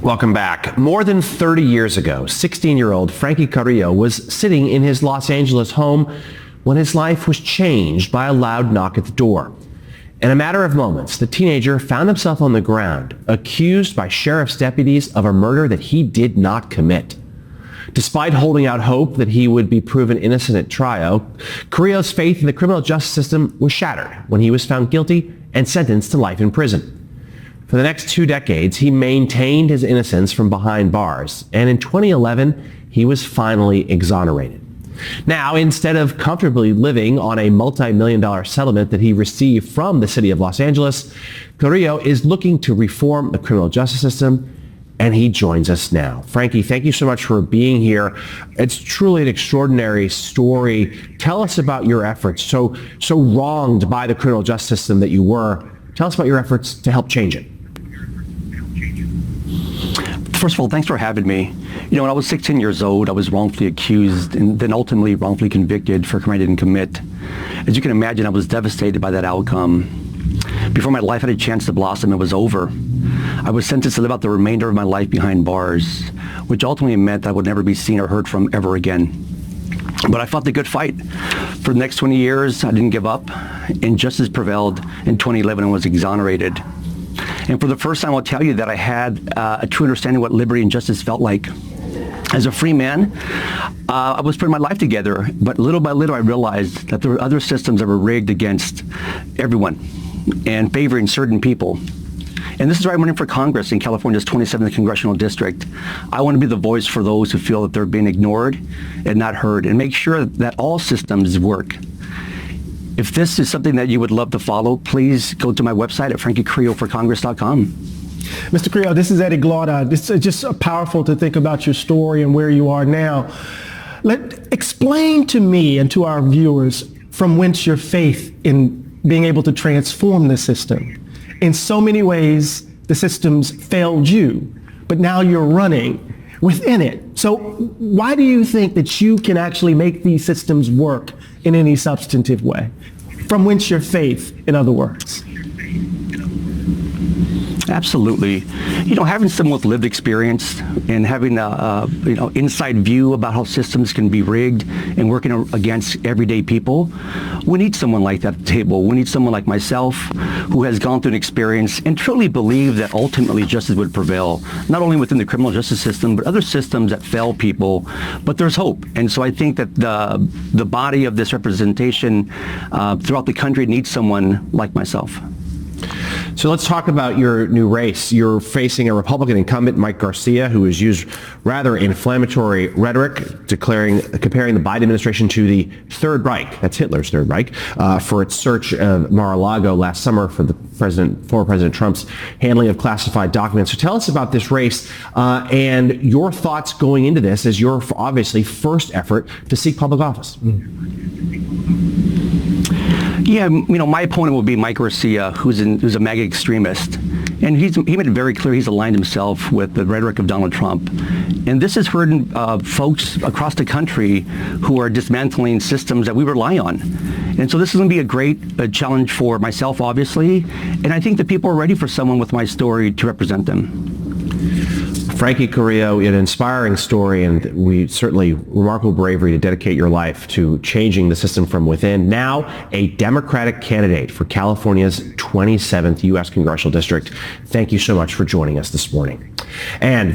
Welcome back. More than 30 years ago, 16-year-old Frankie Carrillo was sitting in his Los Angeles home when his life was changed by a loud knock at the door. In a matter of moments, the teenager found himself on the ground, accused by sheriff's deputies of a murder that he did not commit. Despite holding out hope that he would be proven innocent at trial, Carrillo's faith in the criminal justice system was shattered when he was found guilty and sentenced to life in prison. For the next 2 decades, he maintained his innocence from behind bars, and in 2011, he was finally exonerated. Now, instead of comfortably living on a multi-million-dollar settlement that he received from the city of Los Angeles, Carrillo is looking to reform the criminal justice system, and he joins us now. Frankie, thank you so much for being here. It's truly an extraordinary story. Tell us about your efforts. So wronged by the criminal justice system that you were. Tell us about your efforts to help change it. First of all, thanks for having me. You know, when I was 16 years old, I was wrongfully accused and then ultimately wrongfully convicted for a crime I didn't commit. As you can imagine, I was devastated by that outcome. Before my life had a chance to blossom, it was over. I was sentenced to live out the remainder of my life behind bars, which ultimately meant that I would never be seen or heard from ever again. But I fought the good fight. For the next 20 years, I didn't give up, and justice prevailed in 2011 and was exonerated. And for the first time, I'll tell you that I had a true understanding of what liberty and justice felt like. As a free man, I was putting my life together, but little by little I realized that there were other systems that were rigged against everyone and favoring certain people. And this is why I'm running for Congress in California's 27th Congressional District. I want to be the voice for those who feel that they're being ignored and not heard, and make sure that all systems work. If this is something that you would love to follow, please go to my website at FrankyCarrilloForCongress.com. Mr. Carrillo, this is Eddie Glaude. It's just powerful to think about your story and where you are now. Explain to me and to our viewers from whence your faith in being able to transform the system. In so many ways, the system's failed you, but now you're running within it. So why do you think that you can actually make these systems work in any substantive way? From whence your faith, in other words? Absolutely. You know, having someone with lived experience and having a inside view about how systems can be rigged and working against everyday people, we need someone like that at the table. We need someone like myself who has gone through an experience and truly believe that ultimately justice would prevail, not only within the criminal justice system, but other systems that fail people. But there's hope. And so I think that the body of this representation throughout the country needs someone like myself. So let's talk about your new race. You're facing a Republican incumbent, Mike Garcia, who has used rather inflammatory rhetoric, comparing the Biden administration to the Third Reich, that's Hitler's Third Reich, for its search of Mar-a-Lago last summer for the former President Trump's handling of classified documents. So tell us about this race and your thoughts going into this as your obviously first effort to seek public office. Yeah, you know, my opponent will be Mike Garcia, who's a MAGA extremist. And he made it very clear he's aligned himself with the rhetoric of Donald Trump. And this has hurt folks across the country who are dismantling systems that we rely on. And so this is going to be a great challenge for myself, obviously. And I think that people are ready for someone with my story to represent them. Frankie Carrillo, an inspiring story, and we certainly remarkable bravery to dedicate your life to changing the system from within. Now, a Democratic candidate for California's 27th U.S. Congressional District. Thank you so much for joining us this morning. And